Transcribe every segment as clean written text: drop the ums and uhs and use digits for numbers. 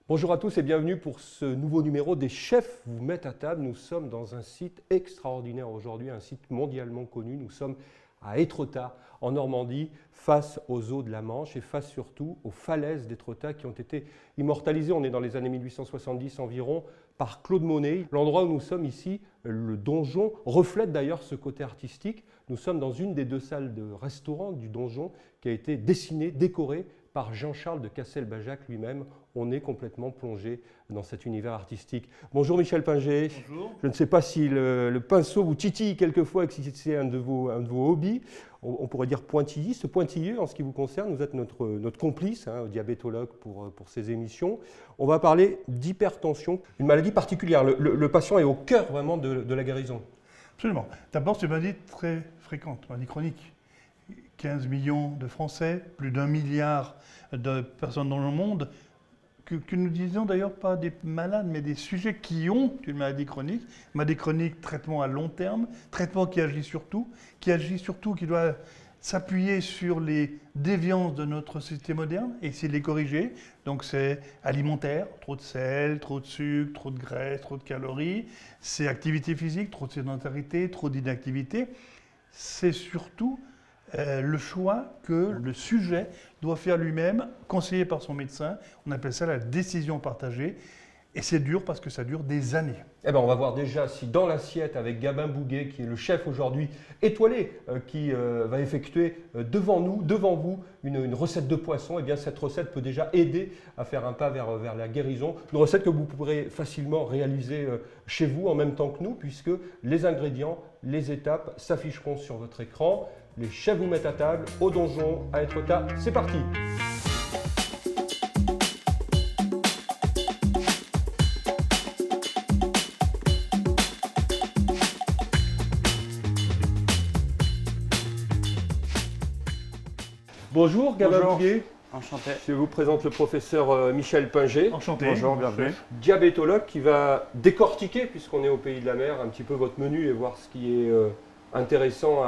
Bonjour à tous et bienvenue pour ce nouveau numéro des Chefs vous mettent à table. Nous sommes dans un site extraordinaire aujourd'hui, un site mondialement connu. Nous sommes à Étretat, en Normandie, face aux eaux de la Manche et face surtout aux falaises d'Étretat qui ont été immortalisées. On est dans les années 1870 environ par Claude Monet. L'endroit où nous sommes ici, le donjon, reflète d'ailleurs ce côté artistique. Nous sommes dans une des deux salles de restaurant du donjon qui a été dessinée, décorée par Jean-Charles de Castelbajac lui-même. On est complètement plongé dans cet univers artistique. Bonjour Michel Pinger. Bonjour. Je ne sais pas si le pinceau vous titille quelquefois, si c'est un de vos hobbies. On pourrait dire pointilliste, pointilleux en ce qui vous concerne. Vous êtes notre complice, diabétologue pour ces émissions. On va parler d'hypertension, une maladie particulière. Le patient est au cœur vraiment de la guérison. Absolument. D'abord, c'est une maladie très fréquente, maladie chronique. 15 millions de Français, plus d'1 milliard de personnes dans le monde, que nous disons d'ailleurs pas des malades, mais des sujets qui ont une maladie chronique, traitement à long terme, traitement qui agit surtout, qui doit s'appuyer sur les déviances de notre société moderne et essayer de les corriger. Donc c'est alimentaire, trop de sel, trop de sucre, trop de graisse, trop de calories. C'est activité physique, trop de sédentarité, trop d'inactivité. C'est surtout le choix que le sujet doit faire lui-même, conseillé par son médecin. On appelle ça la décision partagée. Et c'est dur parce que ça dure des années. Eh ben, on va voir déjà si dans l'assiette avec Gabin Bouguet, qui est le chef aujourd'hui étoilé, qui va effectuer devant vous, une recette de poisson. Eh bien, cette recette peut déjà aider à faire un pas vers la guérison. Une recette que vous pourrez facilement réaliser chez vous en même temps que nous, puisque les ingrédients, les étapes s'afficheront sur votre écran. Les chefs vous mettent à table au donjon à Étretat. C'est parti! Bonjour Gabin Bouguet. Enchanté. Je vous présente le professeur Michel Pinger. Enchanté. Bonjour, bienvenue. Diabétologue qui va décortiquer, puisqu'on est au pays de la mer, un petit peu votre menu et voir ce qui est intéressant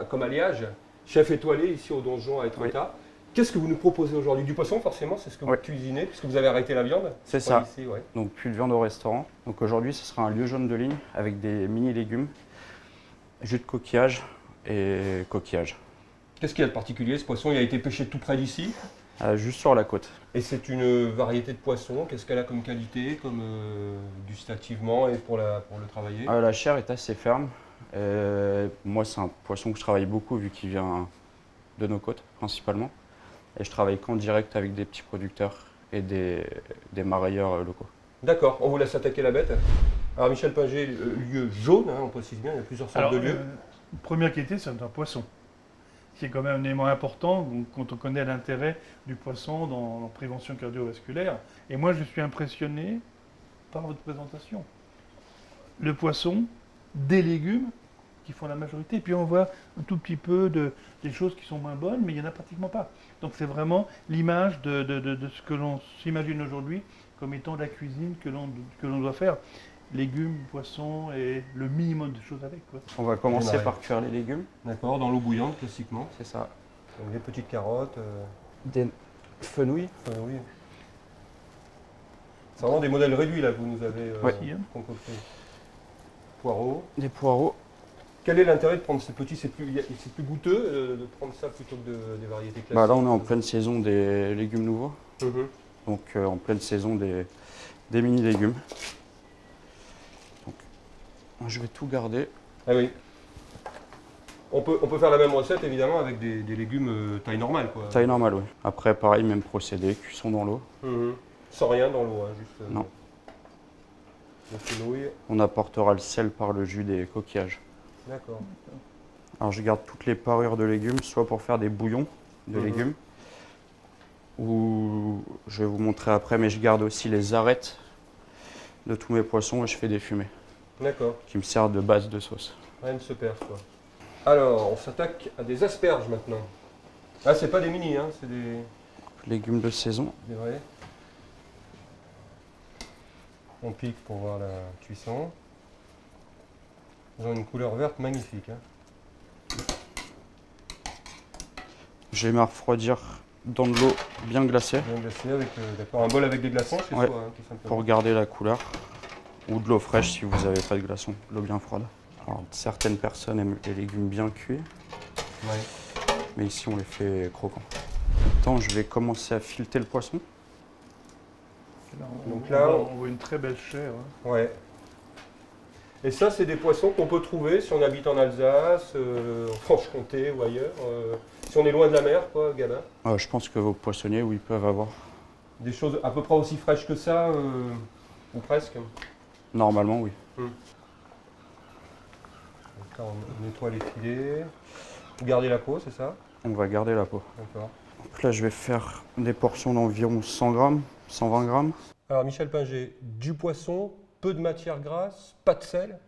comme alliage. Chef étoilé ici au donjon à Étretat. Oui. Qu'est-ce que vous nous proposez aujourd'hui? Du poisson forcément, c'est ce que vous cuisinez, puisque vous avez arrêté la viande. C'est ça, ici, ouais. Donc plus de viande au restaurant. Donc aujourd'hui ce sera un lieu jaune de ligne avec des mini légumes, jus de coquillage et coquillage. Qu'est-ce qu'il y a de particulier ce poisson? Il a été pêché tout près d'ici? Juste sur la côte. Et c'est une variété de poisson. Qu'est-ce qu'elle a comme qualité, comme gustativement et pour le travailler? La chair est assez ferme. Moi c'est un poisson que je travaille beaucoup vu qu'il vient de nos côtes principalement. Et je travaille qu'en direct avec des petits producteurs et des marailleurs locaux. D'accord, on vous laisse attaquer la bête. Alors Michel Pinger, lieu jaune, on précise bien, il y a plusieurs sortes de lieux. Première qualité, c'est un poisson, qui est quand même un élément important quand on connaît l'intérêt du poisson dans la prévention cardiovasculaire. Et moi, je suis impressionné par votre présentation. Le poisson, des légumes qui font la majorité, puis on voit un tout petit peu des choses qui sont moins bonnes, mais il n'y en a pratiquement pas. Donc c'est vraiment l'image de ce que l'on s'imagine aujourd'hui comme étant la cuisine que l'on doit faire. Légumes, poissons et le minimum de choses avec. Quoi. On va commencer par cuire les légumes. D'accord, dans l'eau bouillante classiquement. C'est ça. Donc des petites carottes. Des fenouilles. C'est vraiment des modèles réduits là que vous nous avez concoctés. Poireaux. Des poireaux. Quel est l'intérêt de prendre ces petits? C'est plus goûteux de prendre ça plutôt que des variétés classiques? Là on est en pleine saison des légumes nouveaux. Donc en pleine saison des mini légumes. Je vais tout garder. Ah oui. On peut faire la même recette évidemment avec des légumes taille normale, quoi. Taille normale, oui. Après, pareil, même procédé, cuisson dans l'eau. Sans rien dans l'eau, juste. Non. La fenouil. On apportera le sel par le jus des coquillages. D'accord. Alors je garde toutes les parures de légumes, soit pour faire des bouillons de légumes, ou je vais vous montrer après, mais je garde aussi les arêtes de tous mes poissons et je fais des fumées. D'accord. Qui me servent de base de sauce. Rien ne se perd, quoi. Alors, on s'attaque à des asperges maintenant. Ah, c'est pas des mini, c'est des... Légumes de saison. C'est vrai. On pique pour voir la cuisson. Ils ont une couleur verte magnifique. Je vais me refroidir dans de l'eau bien glacée Bien glacé avec d'accord, un bol avec des glaçons chez Ouais. soi, hein, tout simplement. pour garder la couleur. Ou de l'eau fraîche si vous n'avez pas de glaçons, de l'eau bien froide. Alors, certaines personnes aiment les légumes bien cuits, Ouais. mais ici on les fait croquants. Maintenant, je vais commencer à fileter le poisson. Là, Donc là, on voit une très belle chair. Hein. Ouais. Et ça, c'est des poissons qu'on peut trouver si on habite en Alsace, en Franche-Comté ou ailleurs. Si on est loin de la mer, quoi, Gabin. Je pense que vos poissonniers, oui, peuvent avoir. Des choses à peu près aussi fraîches que ça, ou presque. Normalement, oui. Donc là, on nettoie les filets. Vous gardez la peau, c'est ça? On va garder la peau. D'accord. Donc là, je vais faire des portions d'environ 100 grammes, 120 grammes. Alors, Michel Pinger, du poisson, peu de matière grasse, pas de sel,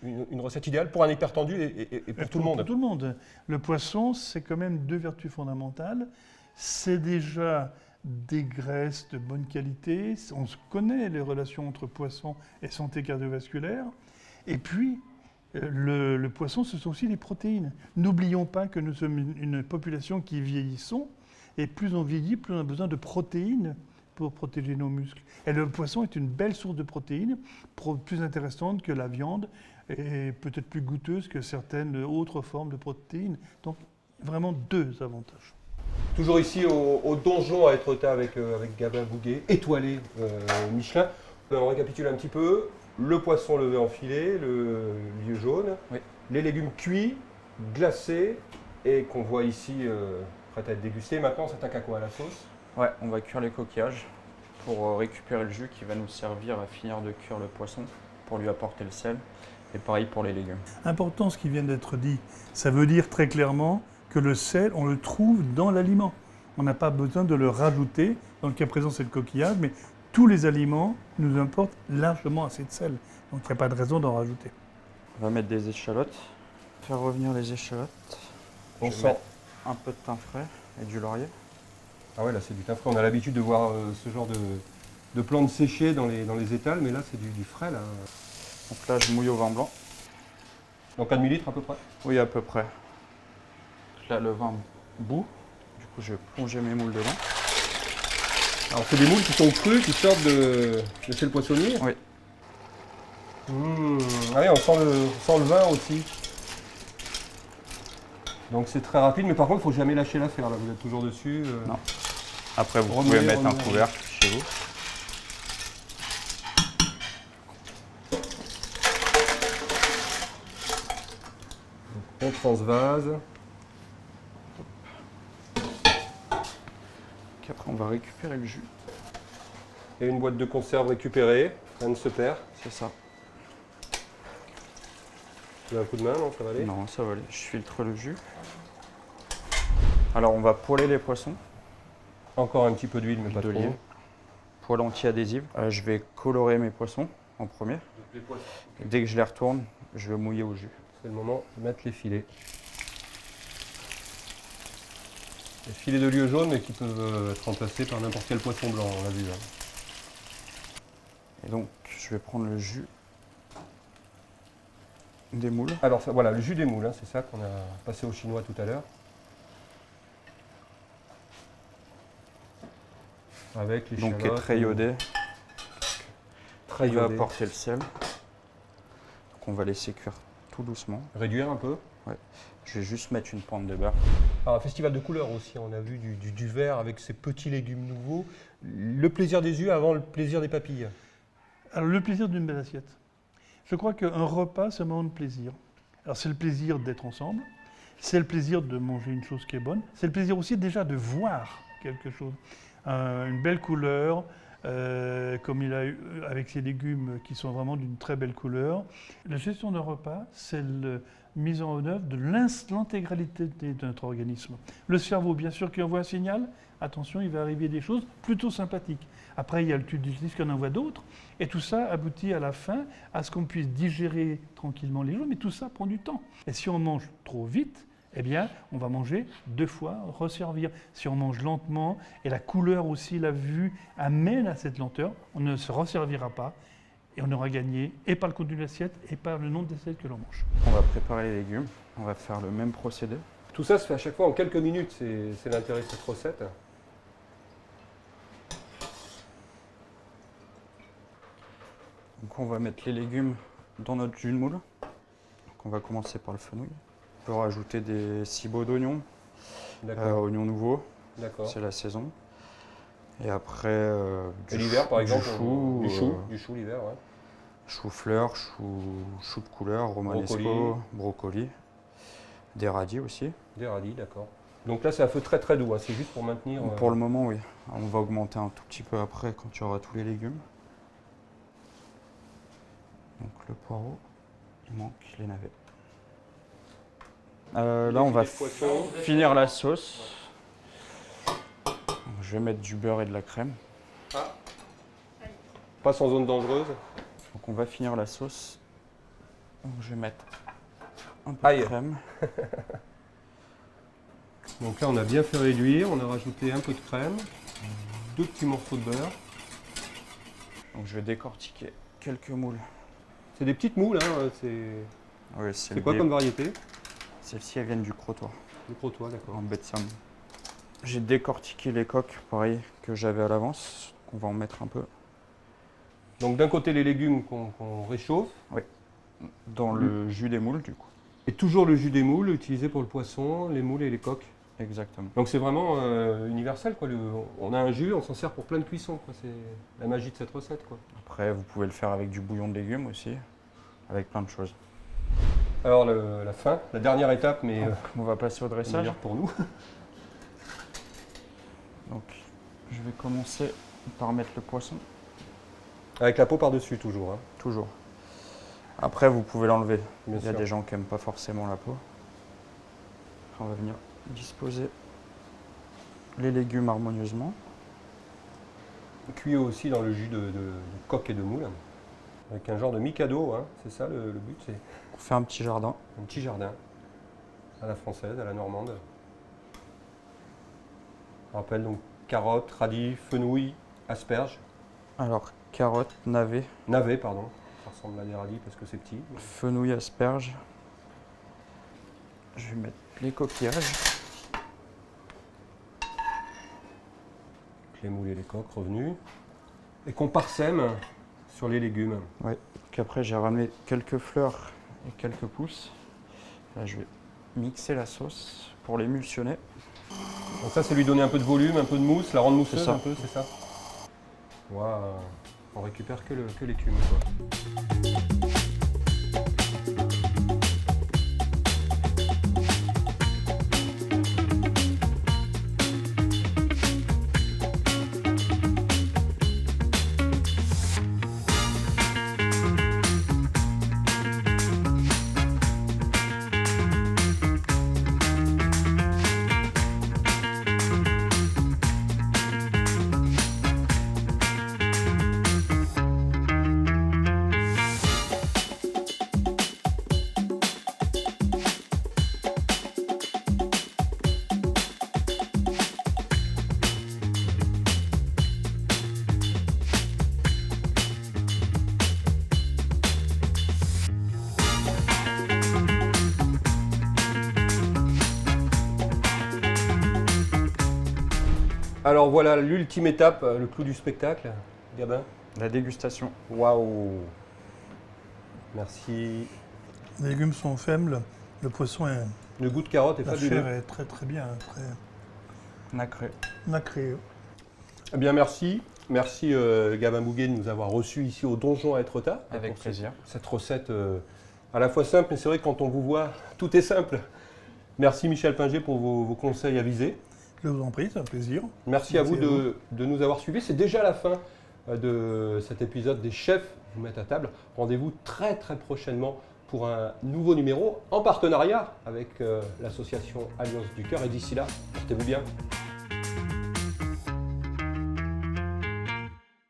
une recette idéale pour un hypertendu et pour tout le monde. Pour tout le monde. Le poisson, c'est quand même deux vertus fondamentales. C'est déjà des graisses de bonne qualité. On se connaît les relations entre poisson et santé cardiovasculaire. Et puis, le poisson, ce sont aussi des protéines. N'oublions pas que nous sommes une population qui vieillissons. Et plus on vieillit, plus on a besoin de protéines pour protéger nos muscles. Et le poisson est une belle source de protéines, plus intéressante que la viande et peut-être plus goûteuse que certaines autres formes de protéines. Donc, vraiment deux avantages. Toujours ici au donjon à Étretat avec Gabin Bouguet, étoilé Michelin. On récapitule un petit peu. Le poisson levé en filet, le lieu jaune, Oui. les légumes cuits, glacés et qu'on voit ici prêts à être dégustés. Maintenant, on s'attaque à quoi? À la sauce? Ouais, on va cuire les coquillages pour récupérer le jus qui va nous servir à finir de cuire le poisson, pour lui apporter le sel. Et pareil pour les légumes. Important ce qui vient d'être dit. Ça veut dire très clairement que le sel, on le trouve dans l'aliment. On n'a pas besoin de le rajouter. Dans le cas présent, c'est le coquillage, mais tous les aliments nous apportent largement assez de sel. Donc il n'y a pas de raison d'en rajouter. On va mettre des échalotes, faire revenir les échalotes. On Je vais sent. mettre un peu de thym frais et du laurier. Ah ouais, là c'est du thym frais. On a l'habitude de voir ce genre de plantes séchées dans les étals, mais là c'est du frais là. Donc là, je mouille au vin blanc. Donc un demi-litre à peu près. Oui, à peu près. Là, le vin bout. Du coup, je vais plonger mes moules dedans. Alors c'est des moules qui sont crus, qui sortent de chez le poissonnier. Oui. Ah oui, on sent le vin aussi. Donc c'est très rapide, mais par contre il ne faut jamais lâcher l'affaire là. Vous êtes toujours dessus. Non. Après, vous Remuer, pouvez mettre un remuer. couvercle chez vous. On transvase. Puis après, on va récupérer le jus. Et une boîte de conserve récupérée. Rien ne se perd. C'est ça. Vous avez un coup de main, non? Ça va aller? Non, ça va aller. Je filtre le jus. Alors, on va poêler les poissons. Encore un petit peu d'huile, mais pas trop. D'olive. Poêle anti-adhésive. Je vais colorer mes poissons en premier. Et dès que je les retourne, je vais mouiller au jus. C'est le moment de mettre les filets. Les filets de lieu jaune, mais qui peuvent être remplacés par n'importe quel poisson blanc, on l'a vu. Hein. Et donc, je vais prendre le jus des moules. Alors ça, voilà, le jus des moules, hein, c'est ça qu'on a passé au chinois tout à l'heure. Avec les Donc, qui est très iodé. Très Il va iodé. apporter le sel. Donc, on va laisser cuire tout doucement. Réduire un peu. Je vais juste mettre une pointe de beurre. Alors, un festival de couleurs aussi, on a vu du vert avec ces petits légumes nouveaux. Le plaisir des yeux avant le plaisir des papilles. Alors le plaisir d'une belle assiette. Je crois qu'un repas, c'est un moment de plaisir. Alors c'est le plaisir d'être ensemble, c'est le plaisir de manger une chose qui est bonne, c'est le plaisir aussi déjà de voir quelque chose. Une belle couleur, comme il a eu avec ces légumes qui sont vraiment d'une très belle couleur. La gestion d'un repas, c'est la mise en œuvre de l'intégralité de notre organisme. Le cerveau, bien sûr, qui envoie un signal, attention, il va arriver des choses plutôt sympathiques. Après, il y a le tube digestif qui en envoie d'autres, et tout ça aboutit à la fin à ce qu'on puisse digérer tranquillement les choses, mais tout ça prend du temps. Et si on mange trop vite, eh bien, on va manger 2 fois, resservir. Si on mange lentement, et la couleur aussi, la vue, amène à cette lenteur, on ne se resservira pas, et on aura gagné, et par le contenu de l'assiette, et par le nombre d'assiettes que l'on mange. On va préparer les légumes. On va faire le même procédé. Tout ça se fait à chaque fois en quelques minutes, c'est l'intérêt de cette recette. Donc on va mettre les légumes dans notre jus de moule. Donc on va commencer par le fenouil. On peut rajouter des cibots d'oignons, D'accord. oignons nouveaux, D'accord. c'est la saison. Et après Et l'hiver, par exemple, du chou, du chou l'hiver, ouais. chou-fleur, chou de couleur, romanesco, brocoli, des radis aussi. Des radis, d'accord. Donc là, c'est un feu très très doux, hein. C'est juste pour maintenir. Pour le moment, oui. On va augmenter un tout petit peu après quand il y aura tous les légumes. Donc le poireau, il manque les navets. Là, on va finir la sauce. Je vais mettre du beurre et de la crème. Pas sans zone dangereuse. Donc on va finir la sauce. Donc, je vais mettre un peu de crème. Donc là, on a bien fait réduire, on a rajouté un peu de crème, 2 petits morceaux de beurre. Donc je vais décortiquer quelques moules. C'est des petites moules, hein. Oui, C'est quoi comme variété? Celles-ci, elles viennent du Crotoy, Du Crotoy, d'accord. en baie de Somme. J'ai décortiqué les coques, pareil, que j'avais à l'avance. On va en mettre un peu. Donc d'un côté, les légumes qu'on réchauffe. Dans le jus des moules, du coup. Et toujours le jus des moules utilisé pour le poisson, les moules et les coques. Exactement. Donc c'est vraiment universel, quoi. On a un jus, on s'en sert pour plein de cuissons, quoi. C'est la magie de cette recette, quoi. Après, vous pouvez le faire avec du bouillon de légumes aussi, avec plein de choses. Alors la fin, la dernière étape, mais On va passer au dressage. meilleure pour nous. Donc, je vais commencer par mettre le poisson, Avec la peau par-dessus, toujours, hein. toujours. Après, vous pouvez l'enlever. Bien Il y a sûr. des gens qui n'aiment pas forcément la peau. On va venir disposer les légumes harmonieusement. Cuit aussi dans le jus de coque et de moule. Avec un genre de mikado, hein. C'est ça le but, c'est On fait un petit jardin. un petit jardin. À la française, à la normande. On rappelle donc carottes, radis, fenouil, asperges. Alors, carottes, navets, Navets, pardon. Ça ressemble à des radis parce que c'est petit. fenouil, asperges. Je vais mettre les coquillages. Les moules et les coques revenus. Et qu'on parsème sur les légumes. Donc après, j'ai ramené quelques fleurs et quelques pousses. Là, je vais mixer la sauce pour l'émulsionner. Donc ça, c'est lui donner un peu de volume, un peu de mousse, la rendre mousseuse C'est ça. un peu, c'est ça. Waouh. On récupère que l'écume, quoi. Alors voilà l'ultime étape, le clou du spectacle. Gabin. La dégustation. Waouh. Merci. Les légumes sont faibles, le poisson est. Le goût de carotte est La fabuleux. chair est très très bien, très Nacré. nacrée. Eh bien merci. Merci Gabin Bouguet de nous avoir reçus ici au Donjon à Étretat. Avec Pour plaisir. Cette recette à la fois simple, mais c'est vrai que quand on vous voit, tout est simple. Merci Michel Pinger pour vos conseils avisés. Je vous en prie, c'est un plaisir. Merci à vous Merci à de nous avoir suivis. C'est déjà la fin de cet épisode des chefs vous mettent à table. Rendez-vous très très prochainement pour un nouveau numéro en partenariat avec l'association Alliance du Cœur. Et d'ici là, portez-vous bien.